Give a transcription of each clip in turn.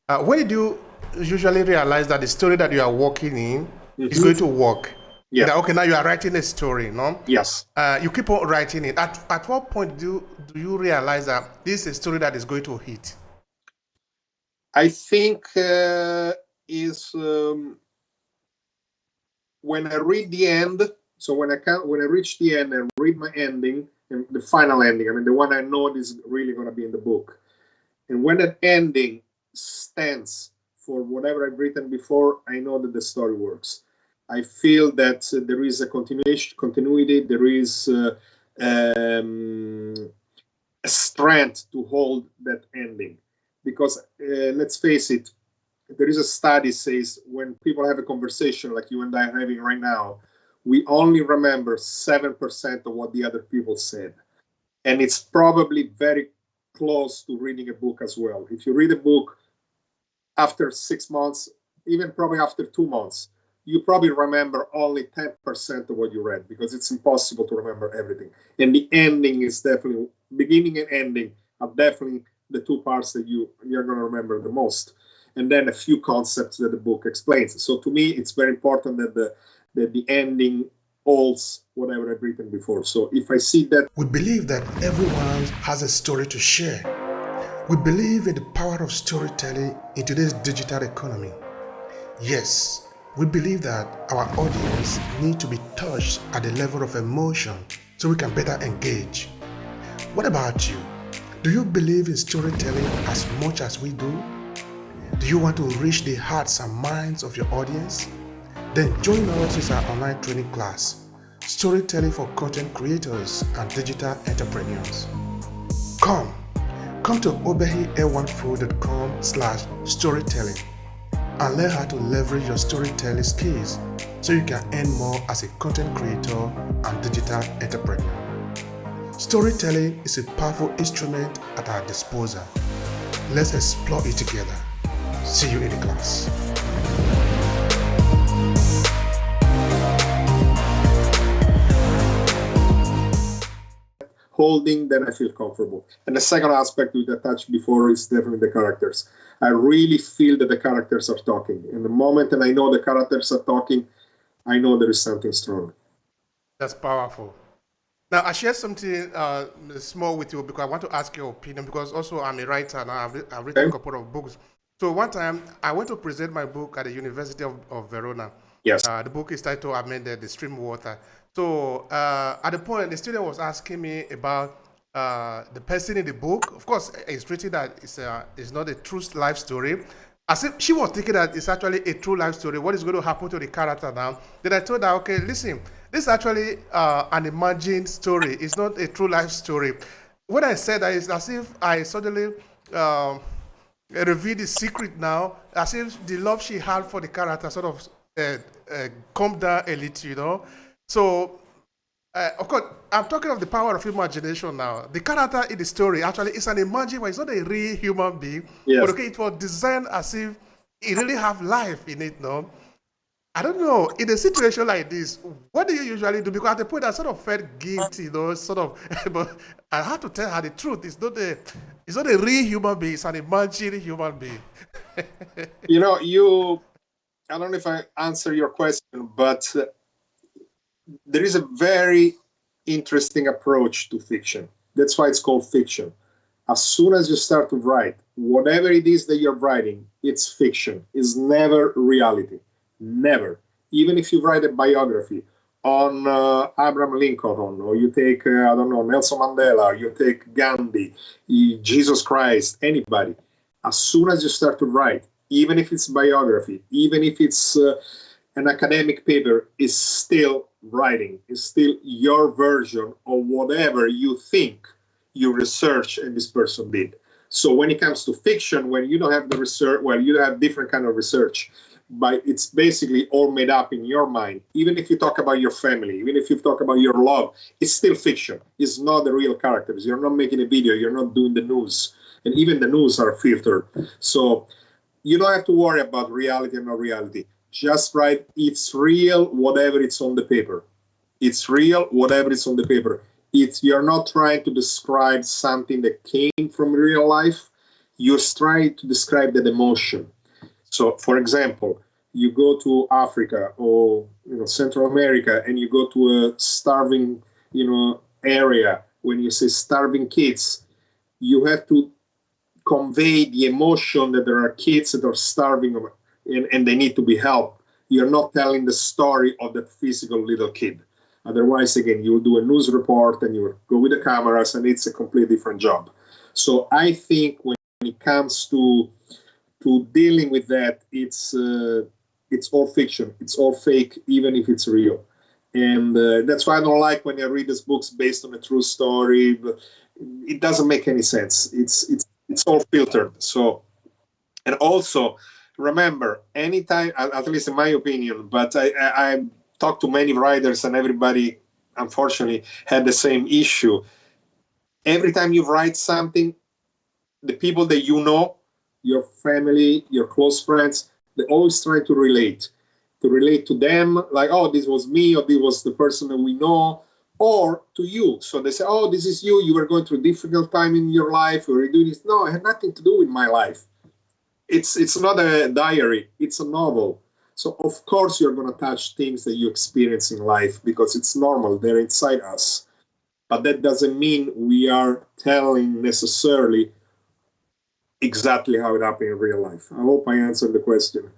When did you usually realize that the story that you are working in is Hmm. going to work? Yeah. That, okay, now you are writing a story, no? Yes. You keep on writing it. At what point do you realize that this is a story that is going to hit? I think is when I read the end. So when I reach the end and read my ending and the final ending. I mean, the one I know is really going to be in the book. And when that ending stands for whatever I've written before, I know that the story works. I feel that there is a continuity. There is a strength to hold that ending, because let's face it, there is a study says when people have a conversation like you and I are having right now, we only remember 7% of what the other people said. And it's probably very close to reading a book as well. If you read a book after 6 months, even probably after 2 months, you probably remember only 10% of what you read, because it's impossible to remember everything. And the ending is definitely, beginning and ending are definitely the two parts that you're going to remember the most. And then a few concepts that the book explains. So to me, it's very important that the ending holds whatever I've written before. So if I see that. We believe that everyone has a story to share. We believe in the power of storytelling in today's digital economy. Yes, we believe that our audience need to be touched at the level of emotion so we can better engage. What about you? Do you believe in storytelling as much as we do? Do you want to reach the hearts and minds of your audience? Then join us in our online training class, Storytelling for Content Creators and Digital Entrepreneurs. Come to obehi1food.com/storytelling and learn how to leverage your storytelling skills so you can earn more as a content creator and digital entrepreneur. Storytelling is a powerful instrument at our disposal. Let's explore it together. See you in the class. Holding, then I feel comfortable. And the second aspect we touched before is definitely the characters. I really feel that the characters are talking. In the moment that I know the characters are talking, I know there is something strong. That's powerful. Now, I share something small with you because I want to ask your opinion, because also I'm a writer and I've written a Okay? couple of books. So one time I went to present my book at the University of Verona. Yes. The book is titled Amended, The Stream Water. So at the point, the student was asking me about the person in the book. Of course, it's written that it's not a true life story. As if she was thinking that it's actually a true life story. What is going to happen to the character now? Then I told her, okay, listen, this is actually an imagined story. It's not a true life story. When I said that, it's as if I suddenly revealed the secret now, as if the love she had for the character sort of calmed down a little, you know. So of course, I'm talking of the power of imagination now. The character in the story actually is an imagined one. It's not a real human being, but Yes. okay, it was designed as if it really have life in it. No, I don't know. In a situation like this, what do you usually do? Because at the point I sort of felt guilty, you know, sort of. But I had to tell her the truth. It's not a real human being. It's an imagined human being. You know, I don't know if I answer your question, but there is a very interesting approach to fiction. That's why it's called fiction. As soon as you start to write, whatever it is that you're writing, it's fiction. It's never reality. Never. Even if you write a biography on Abraham Lincoln, or you take, I don't know, Nelson Mandela, or you take Gandhi, Jesus Christ, anybody, as soon as you start to write, even if it's biography, even if it's an academic paper, is still writing, is still your version of whatever you think you research and this person did. So when it comes to fiction, when you don't have the research, well, you have different kind of research, but it's basically all made up in your mind. Even if you talk about your family, even if you talk about your love, it's still fiction. It's not the real characters. You're not making a video. You're not doing the news. And even the news are filtered. So you don't have to worry about reality and not reality. Just write, it's real, whatever it's on the paper. It's real, whatever is on the paper. You're not trying to describe something that came from real life. you try to describe that emotion. So, for example, you go to Africa or Central America, and you go to a starving area. When you say starving kids, you have to convey the emotion that there are kids that are starving and they need to be helped. You're not telling the story of that physical little kid. Otherwise, again, you'll do a news report and you go with the cameras, and it's a completely different job. So I think when it comes to dealing with that, it's all fiction, it's all fake, even if it's real. And that's why I don't like when I read these books based on a true story. But it doesn't make any sense. It's all filtered. So, and also remember, anytime, at least in my opinion, but I talked to many writers, and everybody unfortunately had the same issue. Every time you write something, the people that your family, your close friends, they always try to relate to them, like, oh, this was me, or this was the person that we know, or to you. So they say, oh, this is you. You were going through a difficult time in your life, or you doing this. No, it had nothing to do with my life. It's not a diary. It's a novel. So of course you're going to touch things that you experience in life, because it's normal. They're inside us. But that doesn't mean we are telling necessarily exactly how it happened in real life. I hope I answered the question.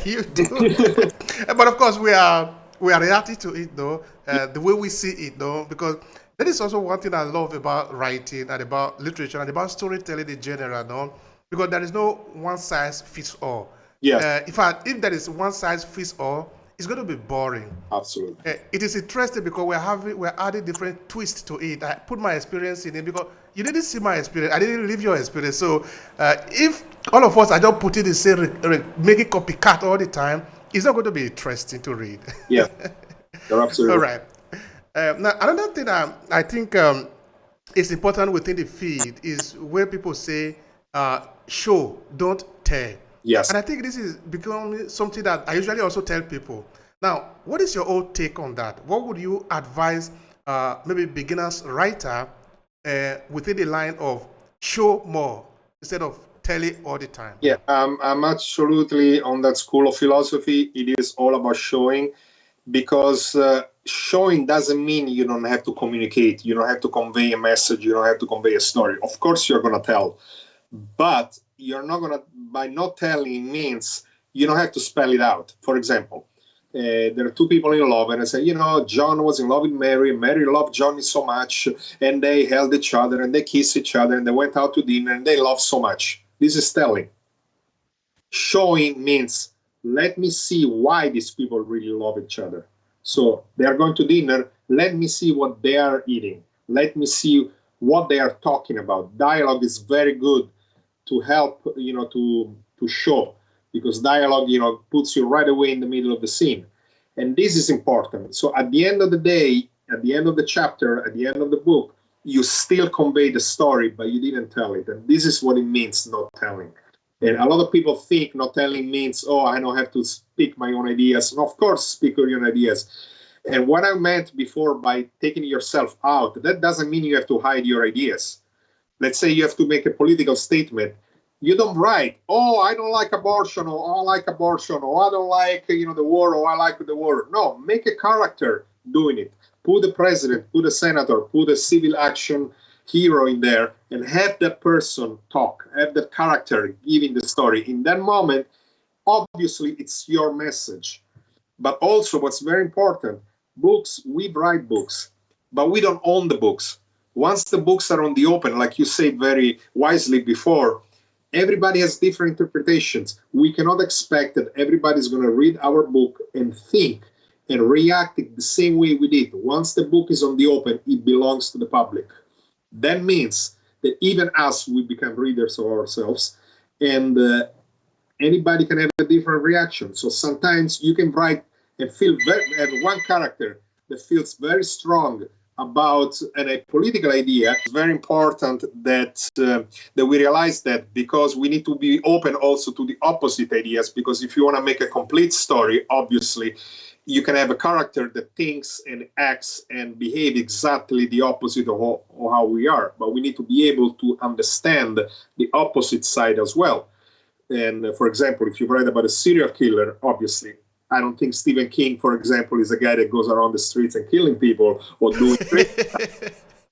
You do. But of course, we are reacting to it though, the way we see it though, because that is also one thing I love about writing and about literature and about storytelling in general, no? Because there is no one size fits all. Yes, In fact, if there is one size fits all, it's going to be boring. absolutely. It is interesting because we're adding different twists to it. I put my experience in it because you didn't see my experience. I didn't live your experience. So if all of us are just putting the same, making copycat all the time, it's not going to be interesting to read. Yeah, you're absolutely All right. right. Now another thing I think is important within the feed is where people say, show, don't tell. Yes. And I think this is becoming something that I usually also tell people. Now, what is your own take on that? What would you advise maybe beginners writer within the line of show more instead of tell it all the time? Yeah, I'm absolutely on that school of philosophy. It is all about showing, because showing doesn't mean you don't have to communicate. You don't have to convey a message. You don't have to convey a story. Of course, you're going to tell, but you're not going to, by not telling means you don't have to spell it out. For example, there are two people in love, and I say, John was in love with Mary, and Mary loved Johnny so much, and they held each other, and they kissed each other, and they went out to dinner, and they loved so much. This is telling. Showing means, let me see why these people really love each other. So they are going to dinner. Let me see what they are eating. Let me see what they are talking about. Dialogue is very good to help, to show, because dialogue, puts you right away in the middle of the scene. And this is important. So at the end of the day, at the end of the chapter, at the end of the book, you still convey the story, but you didn't tell it. And this is what it means, not telling. And a lot of people think not telling means, oh, I don't have to speak my own ideas. And of course, speak your own ideas. And what I meant before by taking yourself out, that doesn't mean you have to hide your ideas. Let's say you have to make a political statement. You don't write, oh, I don't like abortion, or I like abortion, or I don't like, the war, or I like the war. No, make a character doing it. Put the president, put a senator, put a civil action hero in there, and have that person talk, have that character giving the story. In that moment, obviously, it's your message. But also, what's very important, books, we write books, but we don't own the books. Once the books are on the open, like you said very wisely before, everybody has different interpretations. We cannot expect that everybody's going to read our book and think and react the same way we did. Once the book is on the open, it belongs to the public. That means that even us, we become readers of ourselves, and anybody can have a different reaction. So sometimes you can write and have one character that feels very strong about a political idea. It's very important that we realize that, because we need to be open also to the opposite ideas, because if you want to make a complete story, obviously you can have a character that thinks and acts and behave exactly the opposite of how we are, but we need to be able to understand the opposite side as well. And for example, if you write about a serial killer, obviously, I don't think Stephen King, for example, is a guy that goes around the streets and killing people or doing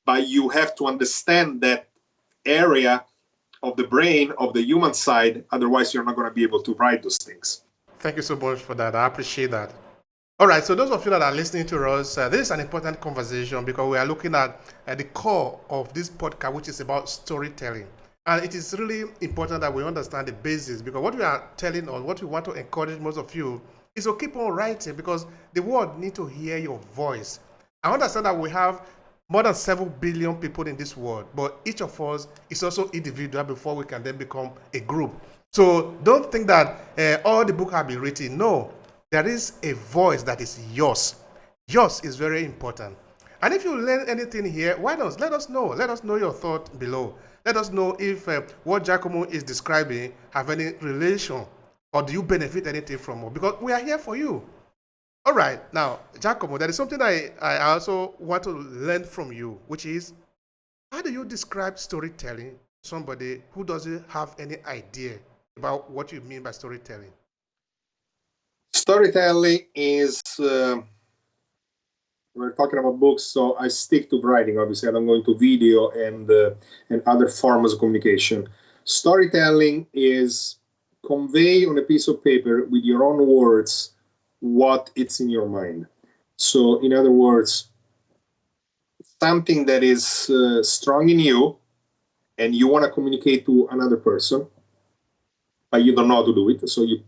but you have to understand that area of the brain, of the human side, otherwise you're not going to be able to write those things. Thank you so much for that. I appreciate that. All right, so those of you that are listening to us, this is an important conversation because we are looking at the core of this podcast, which is about storytelling. And it is really important that we understand the basis, because what we are telling or what we want to encourage most of you is to keep on writing, because the world need to hear your voice. I understand that we have more than 7 billion people in this world, but each of us is also individual before we can then become a group. So don't think that all the book have been written. No, there is a voice that is yours. Yours is very important. And if you learn anything here, why not? Let us know. Let us know your thought below. Let us know if what Giacomo is describing have any relation, or do you benefit anything from it? Because we are here for you. All right. Now, Giacomo, there is something I also want to learn from you, which is, how do you describe storytelling to somebody who doesn't have any idea about what you mean by storytelling? Storytelling is, we're talking about books, so I stick to writing. Obviously, I don't go into video and other forms of communication. Storytelling is convey on a piece of paper with your own words what it's in your mind. So, in other words, something that is strong in you and you want to communicate to another person, but you don't know how to do it. So you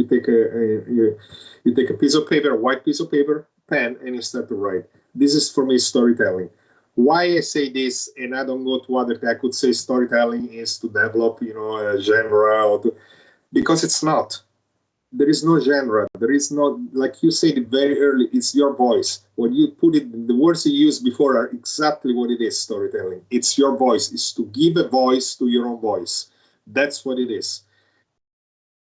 take a piece of paper, a white piece of paper, pen, and you start to write. This is for me storytelling. Why I say this, and I don't go to other. I could say storytelling is to develop, a genre, because it's not. There is no genre. There is no, like you said very early, it's your voice. When you put it, the words you used before are exactly what it is, storytelling. It's your voice. It's to give a voice to your own voice. That's what it is.